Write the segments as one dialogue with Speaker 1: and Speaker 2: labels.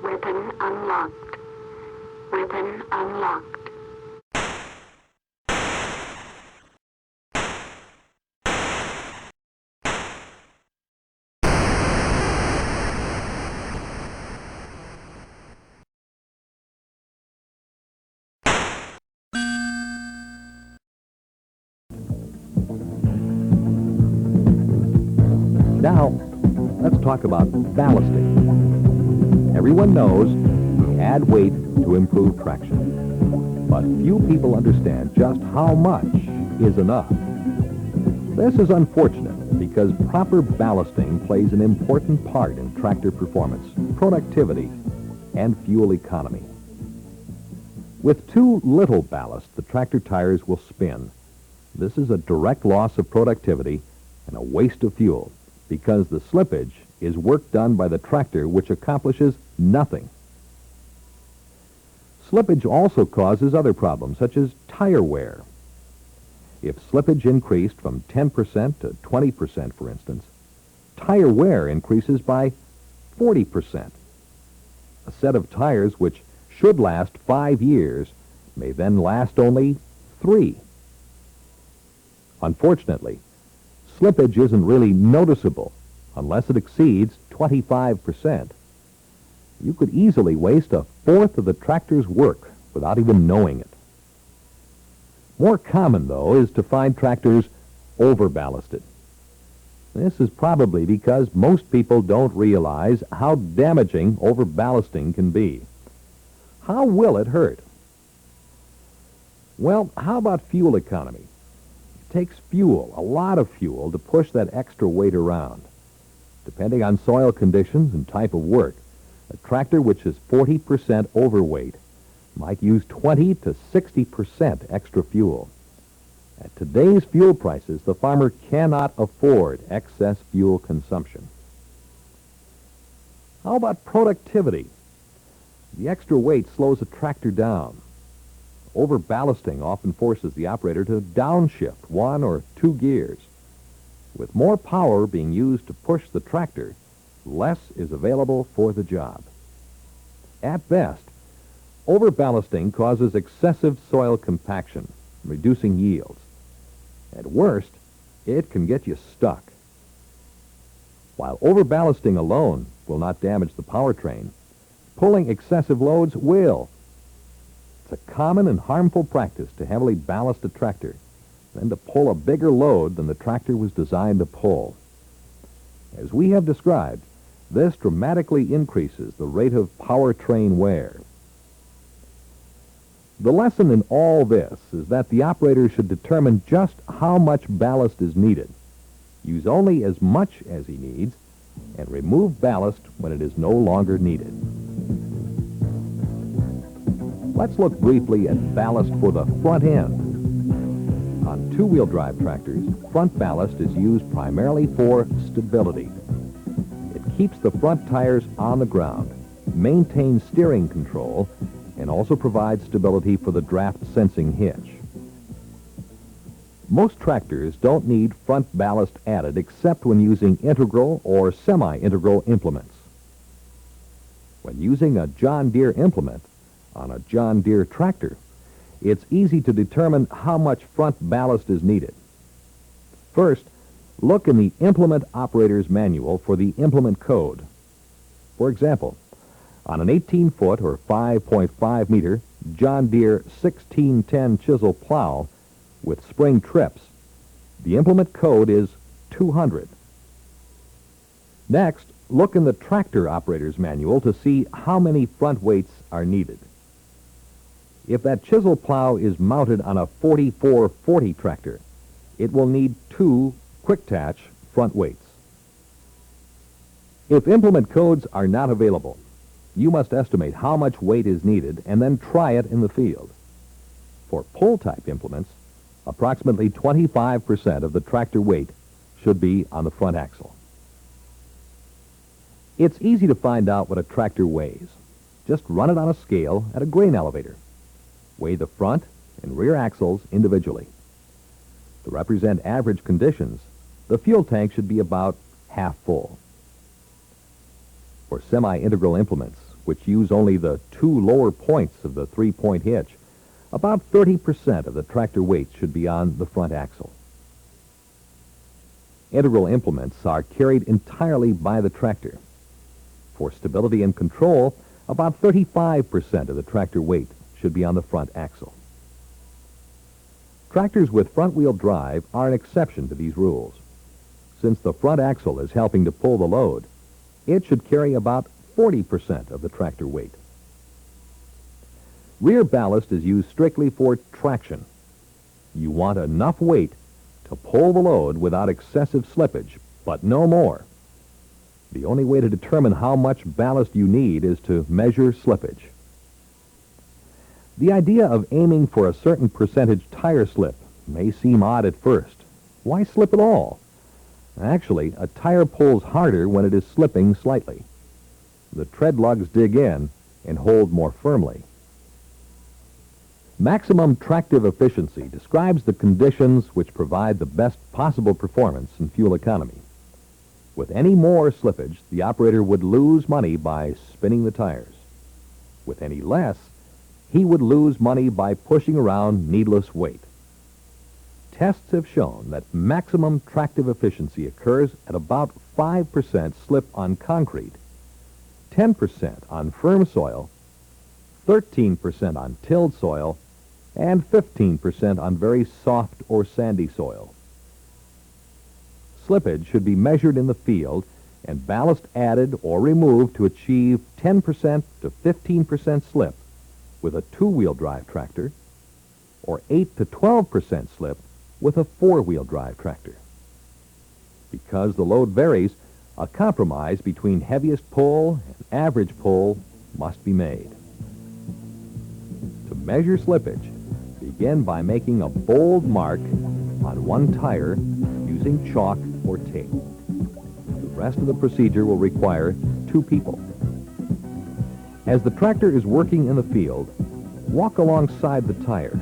Speaker 1: Weapon unlocked. Weapon unlocked.
Speaker 2: Now, let's talk about ballasting. Everyone knows we add weight to improve traction, but few people understand just how much is enough. This is unfortunate because proper ballasting plays an important part in tractor performance, productivity, and fuel economy. With too little ballast, the tractor tires will spin. This is a direct loss of productivity and a waste of fuel, because the slippage is work done by the tractor which accomplishes nothing. Slippage also causes other problems, such as tire wear. If slippage increased from 10% to 20%, for instance, tire wear increases by 40%. A set of tires which should last 5 years may then last only 3. Unfortunately, slippage isn't really noticeable unless it exceeds 25%. You could easily waste a fourth of the tractor's work without even knowing it. More common, though, is to find tractors over-ballasted. This is probably because most people don't realize how damaging over-ballasting can be. How will it hurt? Well, how about fuel economy? Takes fuel, a lot of fuel, to push that extra weight around. Depending on soil conditions and type of work, a tractor which is 40% overweight might use 20 to 60% extra fuel. At today's fuel prices, the farmer cannot afford excess fuel consumption. How about productivity? The extra weight slows a tractor down. Over-ballasting often forces the operator to downshift 1 or 2 gears. With more power being used to push the tractor, less is available for the job. At best, over-ballasting causes excessive soil compaction, reducing yields. At worst, it can get you stuck. While over-ballasting alone will not damage the powertrain, pulling excessive loads will. It's a common and harmful practice to heavily ballast a tractor, then to pull a bigger load than the tractor was designed to pull. As we have described, this dramatically increases the rate of powertrain wear. The lesson in all this is that the operator should determine just how much ballast is needed, use only as much as he needs, and remove ballast when it is no longer needed. Let's look briefly at ballast for the front end. On two-wheel drive tractors, front ballast is used primarily for stability. It keeps the front tires on the ground, maintains steering control, and also provides stability for the draft sensing hitch. Most tractors don't need front ballast added except when using integral or semi-integral implements. When using a John Deere implement on a John Deere tractor, it's easy to determine how much front ballast is needed. First, look in the Implement Operator's Manual for the implement code. For example, on an 18-foot or 5.5 meter John Deere 1610 chisel plow with spring trips, the implement code is 200. Next, look in the Tractor Operator's Manual to see how many front weights are needed. If that chisel plow is mounted on a 4440 tractor, it will need 2 quick-attach front weights. If implement codes are not available, you must estimate how much weight is needed and then try it in the field. For pull-type implements, approximately 25% of the tractor weight should be on the front axle. It's easy to find out what a tractor weighs. Just run it on a scale at a grain elevator. Weigh the front and rear axles individually. To represent average conditions, the fuel tank should be about half full. For semi-integral implements, which use only the two lower points of the three-point hitch, about 30% of the tractor weight should be on the front axle. Integral implements are carried entirely by the tractor. For stability and control, about 35% of the tractor weight should be on the front axle. Tractors with front-wheel drive are an exception to these rules. Since the front axle is helping to pull the load, it should carry about 40% of the tractor weight. Rear ballast is used strictly for traction. You want enough weight to pull the load without excessive slippage, but no more. The only way to determine how much ballast you need is to measure slippage. The idea of aiming for a certain percentage tire slip may seem odd at first. Why slip at all? Actually, a tire pulls harder when it is slipping slightly. The tread lugs dig in and hold more firmly. Maximum tractive efficiency describes the conditions which provide the best possible performance and fuel economy. With any more slippage, the operator would lose money by spinning the tires. With any less, he would lose money by pushing around needless weight. Tests have shown that maximum tractive efficiency occurs at about 5% slip on concrete, 10% on firm soil, 13% on tilled soil, and 15% on very soft or sandy soil. Slippage should be measured in the field and ballast added or removed to achieve 10% to 15% slip with a two-wheel drive tractor, or 8 to 12% slip with a four-wheel drive tractor. Because the load varies, a compromise between heaviest pull and average pull must be made. To measure slippage, begin by making a bold mark on one tire using chalk or tape. The rest of the procedure will require two people. As the tractor is working in the field, walk alongside the tire.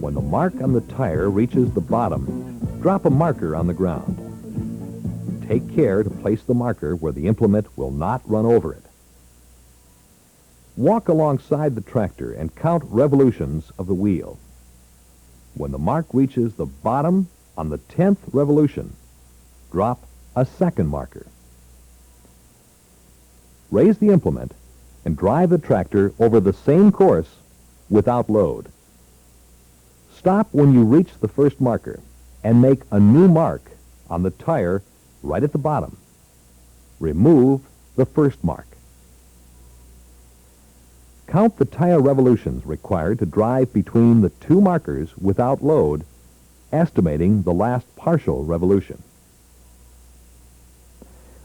Speaker 2: When the mark on the tire reaches the bottom, drop a marker on the ground. Take care to place the marker where the implement will not run over it. Walk alongside the tractor and count revolutions of the wheel. When the mark reaches the bottom on the 10th revolution, drop a second marker. Raise the implement and drive the tractor over the same course without load. Stop when you reach the first marker and make a new mark on the tire right at the bottom. Remove the first mark. Count the tire revolutions required to drive between the two markers without load, estimating the last partial revolution.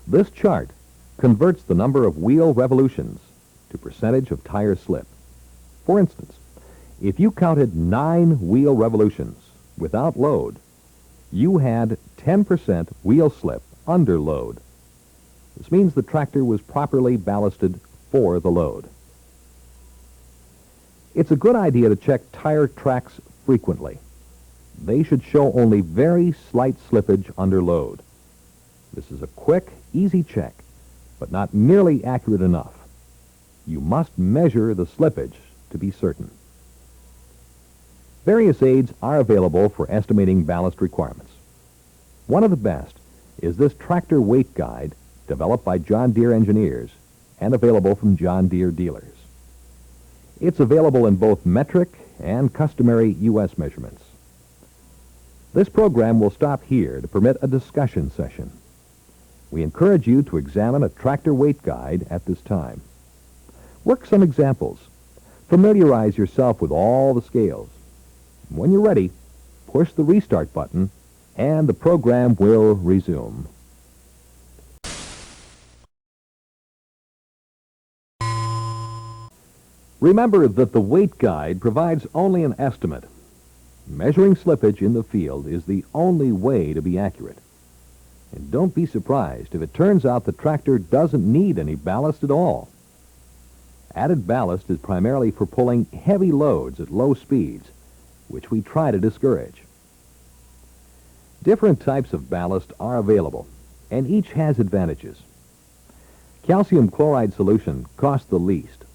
Speaker 2: This chart converts the number of wheel revolutions to percentage of tire slip. For instance, if you counted 9 wheel revolutions without load, you had 10% wheel slip under load. This means the tractor was properly ballasted for the load. It's a good idea to check tire tracks frequently. They should show only very slight slippage under load. This is a quick, easy check, but not nearly accurate enough. You must measure the slippage to be certain. Various aids are available for estimating ballast requirements. One of the best is this tractor weight guide developed by John Deere engineers and available from John Deere dealers. It's available in both metric and customary U.S. measurements. This program will stop here to permit a discussion session. We encourage you to examine a tractor weight guide at this time. Work some examples. Familiarize yourself with all the scales. When you're ready, push the restart button and the program will resume. Remember that the weight guide provides only an estimate. Measuring slippage in the field is the only way to be accurate. And don't be surprised if it turns out the tractor doesn't need any ballast at all. Added ballast is primarily for pulling heavy loads at low speeds, which we try to discourage. Different types of ballast are available, and each has advantages. Calcium chloride solution costs the least,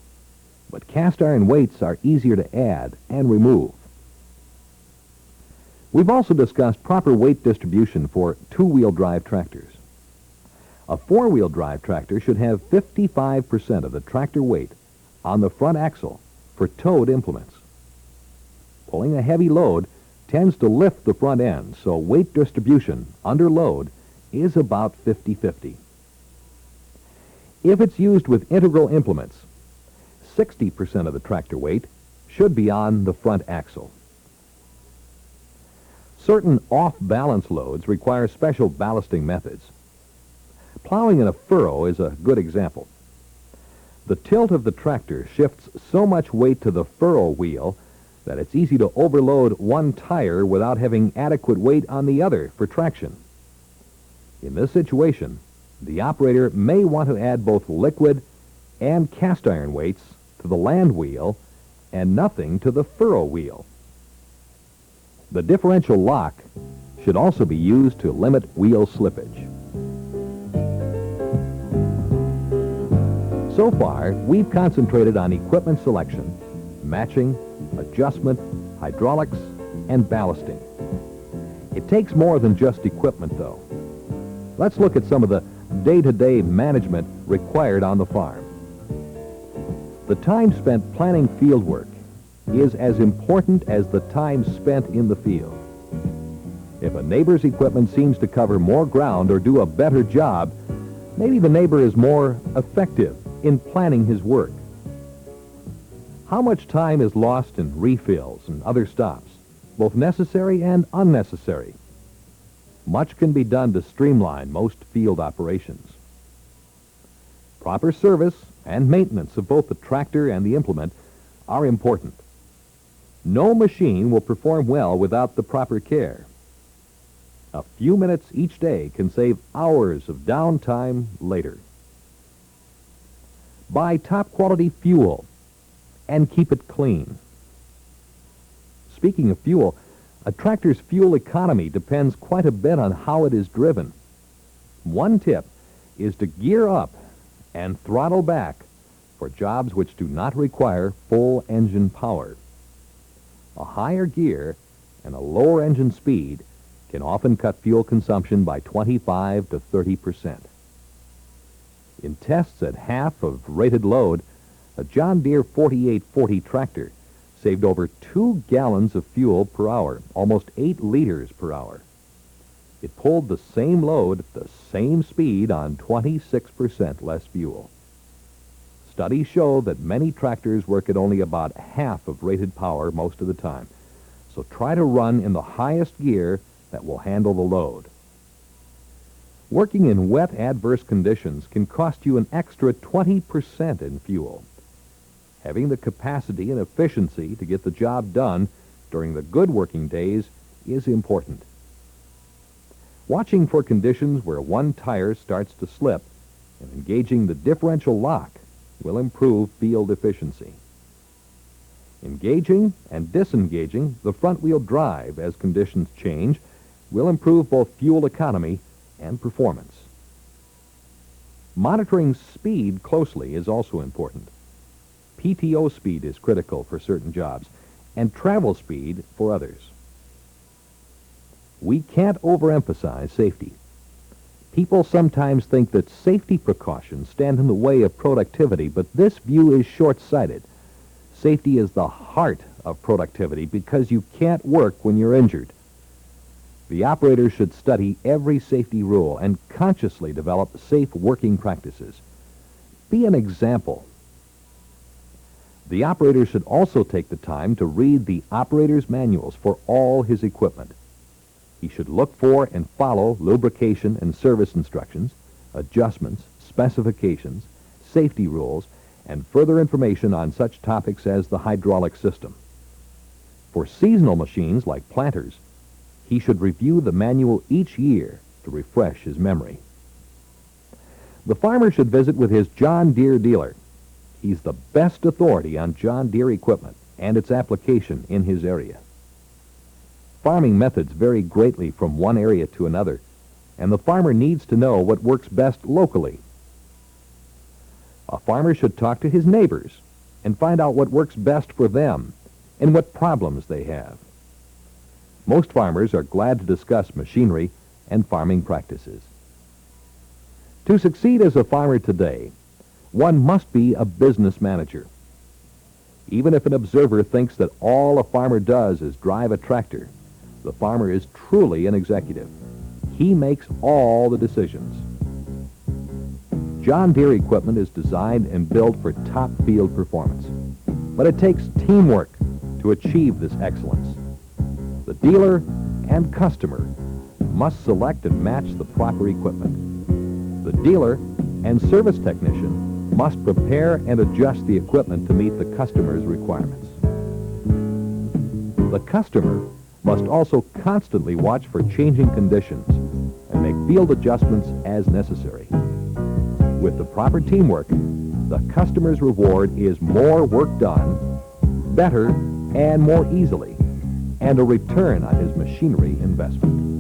Speaker 2: but cast iron weights are easier to add and remove. We've also discussed proper weight distribution for two-wheel drive tractors. A four-wheel drive tractor should have 55% of the tractor weight on the front axle for towed implements. Pulling a heavy load tends to lift the front end, so weight distribution under load is about 50-50. If it's used with integral implements, 60% of the tractor weight should be on the front axle. Certain off-balance loads require special ballasting methods. Plowing in a furrow is a good example. The tilt of the tractor shifts so much weight to the furrow wheel that it's easy to overload one tire without having adequate weight on the other for traction. In this situation, the operator may want to add both liquid and cast iron weights to the land wheel and nothing to the furrow wheel. The differential lock should also be used to limit wheel slippage. So far, we've concentrated on equipment selection, matching, adjustment, hydraulics, and ballasting. It takes more than just equipment, though. Let's look at some of the day-to-day management required on the farm. The time spent planning field work is as important as the time spent in the field. If a neighbor's equipment seems to cover more ground or do a better job, maybe the neighbor is more effective in planning his work. How much time is lost in refills and other stops, both necessary and unnecessary? Much can be done to streamline most field operations. Proper service and maintenance of both the tractor and the implement are important. No machine will perform well without the proper care. A few minutes each day can save hours of downtime later. Buy top-quality fuel and keep it clean. Speaking of fuel, a tractor's fuel economy depends quite a bit on how it is driven. One tip is to gear up and throttle back for jobs which do not require full engine power. A higher gear and a lower engine speed can often cut fuel consumption by 25 to 30%. In tests at half of rated load, a John Deere 4840 tractor saved over 2 gallons of fuel per hour, almost 8 liters per hour. It pulled the same load at the same speed on 26% less fuel. Studies show that many tractors work at only about half of rated power most of the time, so try to run in the highest gear that will handle the load. Working in wet, adverse conditions can cost you an extra 20% in fuel. Having the capacity and efficiency to get the job done during the good working days is important. Watching for conditions where one tire starts to slip and engaging the differential lock will improve field efficiency. Engaging and disengaging the front-wheel drive as conditions change will improve both fuel economy and performance. Monitoring speed closely is also important. PTO speed is critical for certain jobs, and travel speed for others. We can't overemphasize safety. People sometimes think that safety precautions stand in the way of productivity, but this view is short-sighted. Safety is the heart of productivity because you can't work when you're injured. The operator should study every safety rule and consciously develop safe working practices. Be an example. The operator should also take the time to read the operator's manuals for all his equipment. He should look for and follow lubrication and service instructions, adjustments, specifications, safety rules, and further information on such topics as the hydraulic system. For seasonal machines like planters, he should review the manual each year to refresh his memory. The farmer should visit with his John Deere dealer. He's the best authority on John Deere equipment and its application in his area. Farming methods vary greatly from one area to another, and the farmer needs to know what works best locally. A farmer should talk to his neighbors and find out what works best for them and what problems they have. Most farmers are glad to discuss machinery and farming practices. To succeed as a farmer today, one must be a business manager. Even if an observer thinks that all a farmer does is drive a tractor, the farmer is truly an executive. He makes all the decisions. John Deere equipment is designed and built for top field performance, but it takes teamwork to achieve this excellence. The dealer and customer must select and match the proper equipment. The dealer and service technician must prepare and adjust the equipment to meet the customer's requirements. The customer must also constantly watch for changing conditions and make field adjustments as necessary. With the proper teamwork, the customer's reward is more work done, better, and more easily, and a return on his machinery investment.